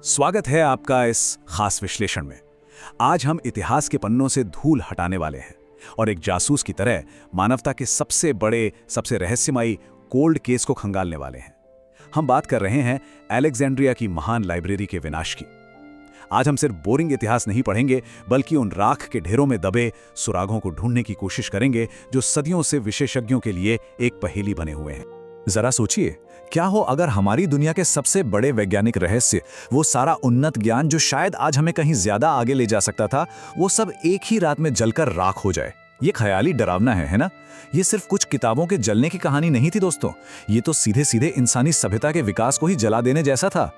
स्वागत है आपका इस खास विश्लेषण में। आज हम इतिहास के पन्नों से धूल हटाने वाले हैं और एक जासूस की तरह मानवता के सबसे बड़े, सबसे रहस्यमयी कोल्ड केस को खंगालने वाले हैं। हम बात कर रहे हैं अलेक्जेंड्रिया की महान लाइब्रेरी के विनाश की। आज हम सिर्फ बोरिंग इतिहास नहीं पढ़ेंगे, बल्कि उन राख के ढेरों में दबे सुरागों को ढूंढने की कोशिश करेंगे जो सदियों से विशेषज्ञों के लिए एक पहेली बने हुए हैं। जरा सोचिए, क्या हो अगर हमारी दुनिया के सबसे बड़े वैज्ञानिक रहस्य, वो सारा उन्नत ज्ञान जो शायद आज हमें कहीं ज्यादा आगे ले जा सकता था, वो सब एक ही रात में जलकर राख हो जाए। ये ख्याली डरावना है ना? ये सिर्फ कुछ किताबों के जलने की कहानी नहीं थी दोस्तों, ये तो सीधे सीधे इंसानी सभ्यता के विकास को ही जला देने जैसा था।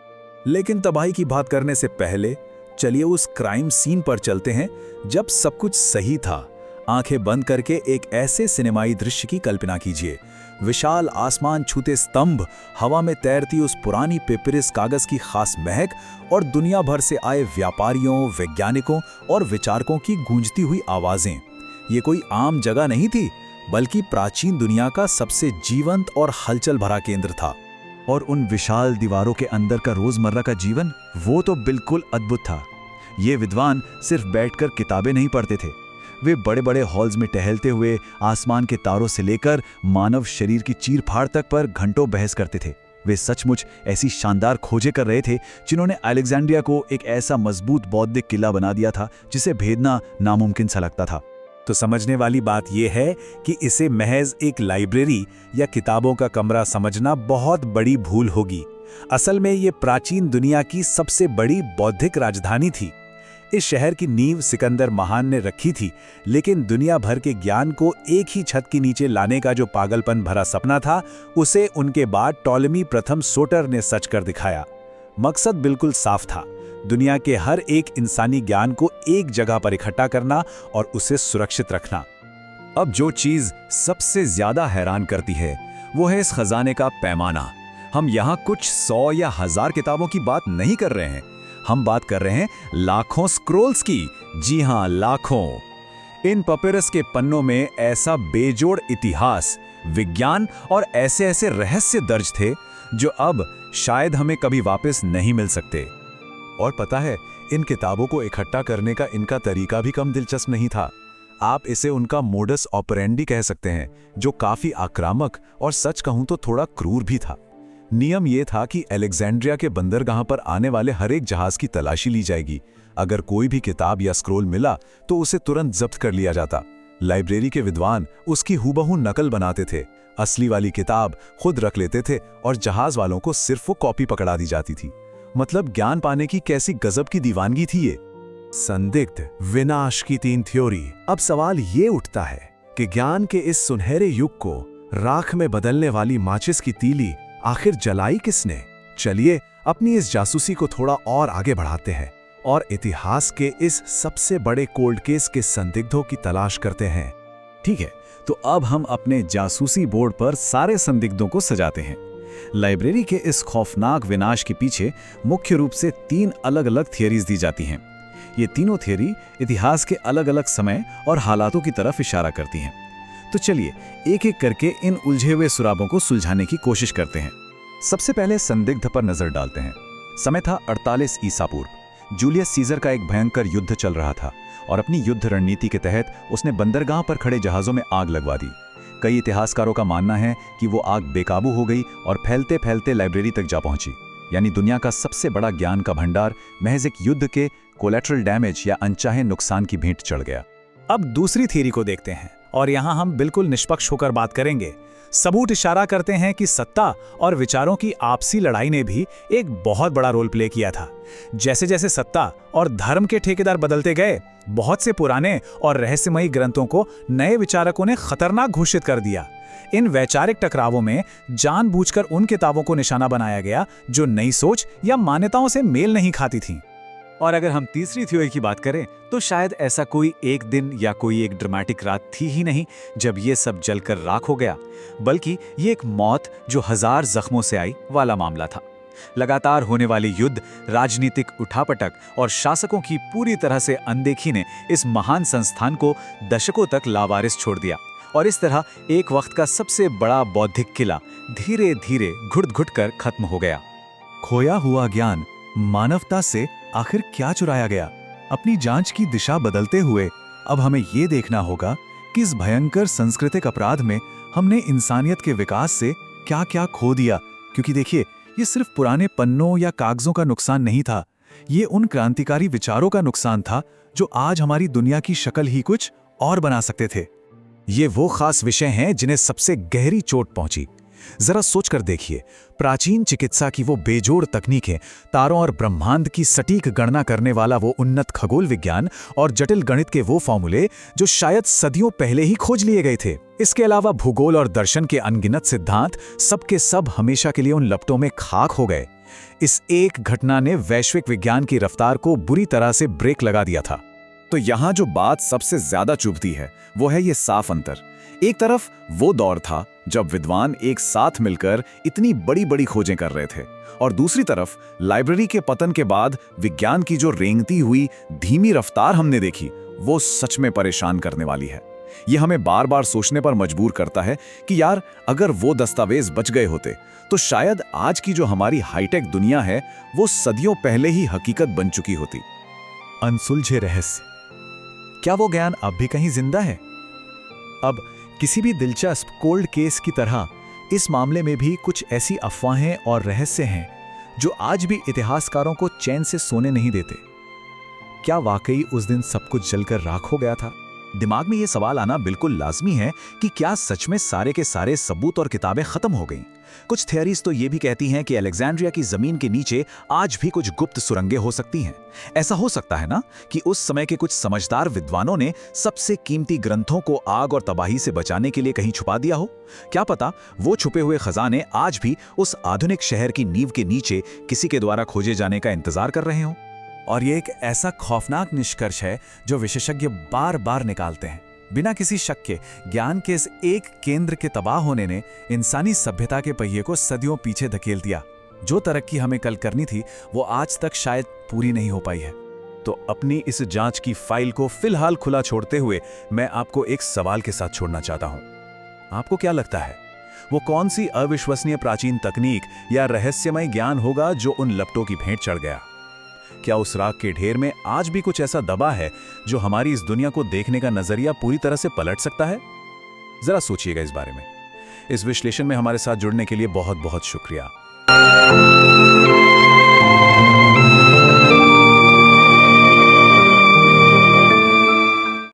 लेकिन तबाही की बात करने से पहले चलिए उस क्राइम सीन पर चलते हैं जब सब कुछ सही था। आंखें बंद करके एक ऐसे सिनेमाई दृश्य की कल्पना कीजिए। विशाल आसमान छूते स्तंभ, हवा में तैरती उस पुरानी पेपरिस कागज की खास महक और दुनिया भर से आए व्यापारियों, वैज्ञानिकों और विचारकों की गूंजती हुई आवाजें। ये कोई आम जगह नहीं थी, बल्कि प्राचीन दुनिया का सबसे जीवंत और हलचल भरा केंद्र था। और उन विशाल दीवारों के अंदर का रोजमर्रा का जीवन, वो तो बिल्कुल अद्भुत था। ये विद्वान सिर्फ बैठकर किताबें नहीं पढ़ते थे, वे बड़े बड़े हॉल्स में टहलते हुए आसमान के तारों से लेकर मानव शरीर की चीर-फाड़ तक पर घंटों बहस करते थे। वे सचमुच ऐसी शानदार खोजें कर रहे थे जिन्होंने अलेक्जेंड्रिया को एक ऐसा मजबूत बौद्धिक किला बना दिया था जिसे भेदना नामुमकिन सा लगता था। तो समझने वाली बात यह है कि इसे महज एक लाइब्रेरी या किताबों का कमरा समझना बहुत बड़ी भूल होगी। असल में ये प्राचीन दुनिया की सबसे बड़ी बौद्धिक राजधानी थी। इस शहर की नींव सिकंदर महान ने रखी थी, लेकिन दुनिया भर के ज्ञान को एक ही छत के नीचे लाने का जो पागलपन भरा सपना था, उसे उनके बाद टॉलेमी प्रथम सोटर ने सच कर दिखाया। मकसद बिल्कुल साफ था, दुनिया के हर एक इंसानी ज्ञान को एक जगह पर इकट्ठा करना और उसे सुरक्षित रखना। अब जो चीज सबसे ज्यादा हैरान करती है, वो है इस खजाने का पैमाना। हम यहाँ कुछ 100 या 1000 किताबों की बात नहीं कर रहे हैं, हम बात कर रहे हैं लाखों स्क्रोल्स की। जी हां, लाखों। इन पपेरस के पन्नों में ऐसा बेजोड़ इतिहास, विज्ञान और ऐसे ऐसे रहस्य दर्ज थे जो अब शायद हमें कभी वापस नहीं मिल सकते। और पता है, इन किताबों को इकट्ठा करने का इनका तरीका भी कम दिलचस्प नहीं था। आप इसे उनका मोडस ऑपरेंडी कह सकते हैं, जो काफी आक्रामक और सच कहूं तो थोड़ा क्रूर भी था। नियम यह था कि अलेक्जेंड्रिया के बंदरगाह पर आने वाले हर एक जहाज की तलाशी ली जाएगी। अगर कोई भी किताब या स्क्रोल मिला तो उसे तुरंत जब्त कर लिया जाता। लाइब्रेरी के विद्वान उसकी हूबहू नकल बनाते थे, असली वाली किताब खुद रख लेते थे और जहाज वालों को सिर्फ वो कॉपी पकड़ा दी जाती थी। मतलब ज्ञान पाने की कैसी गजब की दीवानगी थी ये। संदिग्ध विनाश की 3 थ्योरी। अब सवाल ये उठता है कि ज्ञान के इस सुनहरे युग को राख में बदलने वाली माचिस की तीली आखिर जलाई किसने? चलिए अपनी इस जासूसी को थोड़ा और आगे बढ़ाते हैं और इतिहास के इस सबसे बड़े कोल्ड केस के संदिग्धों की तलाश करते हैं। ठीक है, तो अब हम अपने जासूसी बोर्ड पर सारे संदिग्धों को सजाते हैं। लाइब्रेरी के इस खौफनाक विनाश के पीछे मुख्य रूप से 3 अलग-अलग थियरीज दी जाती हैं। ये तीनों थियरी इतिहास के अलग-अलग समय और हालातों की तरफ इशारा करती हैं। तो चलिए एक एक करके इन उलझे हुए सुरागों को सुलझाने की कोशिश करते हैं। सबसे पहले संदिग्ध पर नजर डालते हैं। समय था 48 ईसा पूर्व। जूलियस सीजर का एक भयंकर युद्ध चल रहा था और अपनी युद्ध रणनीति के तहत उसने बंदरगाह पर खड़े जहाजों में आग लगवा दी। कई इतिहासकारों का मानना है कि वो आग बेकाबू हो गई और फैलते फैलते लाइब्रेरी तक जा पहुंची। यानी दुनिया का सबसे बड़ा ज्ञान का भंडार महज एक युद्ध के कोलैटरल डैमेज या अनचाहे नुकसान की भेंट चढ़ गया। अब दूसरी थियरी को देखते हैं और यहां हम बिल्कुल निष्पक्ष होकर बात करेंगे। सबूत इशारा करते हैं कि सत्ता और विचारों की आपसी लड़ाई ने भी एक बहुत बड़ा रोल प्ले किया था। जैसे जैसे सत्ता और धर्म के ठेकेदार बदलते गए, बहुत से पुराने और रहस्यमयी ग्रंथों को नए विचारकों ने खतरनाक घोषित कर दिया। इन वैचारिक टकरावों में जानबूझकर उन किताबों को निशाना बनाया गया जो नई सोच या मान्यताओं से मेल नहीं खाती थीं। और अगर हम तीसरी थ्योरी की बात करें तो शायद ऐसा कोई एक दिन या कोई एक ड्रामेटिक रात थी ही नहीं जब ये सब जलकर राख हो गया, बल्कि ये एक मौत जो 1000 जख्मों से आई वाला मामला था। लगातार होने वाली युद्ध, राजनीतिक उठापटक और शासकों की पूरी तरह से अनदेखी ने इस महान संस्थान को दशकों तक लावारिस छोड़ दिया और इस तरह एक वक्त का सबसे बड़ा बौद्धिक किला धीरे धीरे घुट-घुट कर खत्म हो गया। खोया हुआ ज्ञान मानवता से आखिर क्या चुराया गया? अपनी जांच की दिशा बदलते हुए अब हमें ये देखना होगा कि इस भयंकर सांस्कृतिक अपराध में हमने इंसानियत के विकास से क्या-क्या खो दिया। क्योंकि देखिए, ये सिर्फ पुराने पन्नों या कागजों का नुकसान नहीं था, ये उन क्रांतिकारी विचारों का नुकसान था जो आज हमारी दुनिया की शक्ल ही कुछ और बना सकते थे। ये वो खास विषय हैं जिन्हें सबसे गहरी चोट पहुंची। जरा सोचकर देखिए, प्राचीन चिकित्सा की वो बेजोड़ तकनीकें, तारों और ब्रह्मांड की सटीक गणना करने वाला वो उन्नत खगोल विज्ञान और जटिल गणित के वो फॉर्मूले जो शायद सदियों पहले ही खोज लिए गए थे। इसके अलावा भूगोल और दर्शन के अनगिनत सिद्धांत सबके सब हमेशा के लिए उन लपटों में खाक हो गए। इस एक घटना ने वैश्विक विज्ञान की रफ्तार को बुरी तरह से ब्रेक लगा दिया था। तो यहाँ जो बात सबसे ज्यादा चुभती है वो है ये साफ अंतर। एक तरफ वो दौर था जब विद्वान एक साथ मिलकर इतनी बड़ी बड़ी खोजें कर रहे थे, और दूसरी तरफ लाइब्रेरी के पतन के बाद विज्ञान की जो रेंगती हुई धीमी रफ्तार हमने देखी, वो सच में परेशान करने वाली है। ये हमें बार बार सोचने पर मजबूर करता है कि यार, अगर वो दस्तावेज बच गए होते तो शायद आज की जो हमारी हाईटेक दुनिया है वो सदियों पहले ही हकीकत बन चुकी होती। अनसुलझे रहस्य, क्या वो ज्ञान अब भी कहीं जिंदा है? अब किसी भी दिलचस्प कोल्ड केस की तरह इस मामले में भी कुछ ऐसी अफवाहें और रहस्य हैं जो आज भी इतिहासकारों को चैन से सोने नहीं देते। क्या वाकई उस दिन सब कुछ जलकर राख हो गया था? दिमाग में ये सवाल आना बिल्कुल लाजमी है कि क्या सच में सारे के सारे सबूत और किताबें खत्म हो गईं? कुछ थियरीज तो ये भी कहती हैं कि अलेक्जेंड्रिया की जमीन के नीचे आज भी कुछ गुप्त सुरंगें हो सकती हैं। ऐसा हो सकता है ना कि उस समय के कुछ समझदार विद्वानों ने सबसे कीमती ग्रंथों को आग और तबाही से बचाने के लिए कहीं छुपा दिया हो। क्या पता वो छुपे हुए खजाने आज भी उस आधुनिक शहर की नींव के नीचे किसी के द्वारा खोजे जाने का इंतजार कर रहे हों। और ये एक ऐसा खौफनाक निष्कर्ष है जो विशेषज्ञ बार बार निकालते हैं। बिना किसी शक के ज्ञान के इस एक केंद्र के तबाह होने ने इंसानी सभ्यता के पहिए को सदियों पीछे धकेल दिया। जो तरक्की हमें कल करनी थी वो आज तक शायद पूरी नहीं हो पाई है। तो अपनी इस जांच की फाइल को फिलहाल खुला छोड़ते हुए मैं आपको एक सवाल के साथ छोड़ना चाहता हूं। आपको क्या लगता है, वो कौन सी अविश्वसनीय प्राचीन तकनीक या रहस्यमय ज्ञान होगा जो उन लपटों की भेंट चढ़ गया? क्या उस राख के ढेर में आज भी कुछ ऐसा दबा है जो हमारी इस दुनिया को देखने का नजरिया पूरी तरह से पलट सकता है? जरा सोचिएगा इस बारे में। इस विश्लेषण में हमारे साथ जुड़ने के लिए बहुत बहुत शुक्रिया।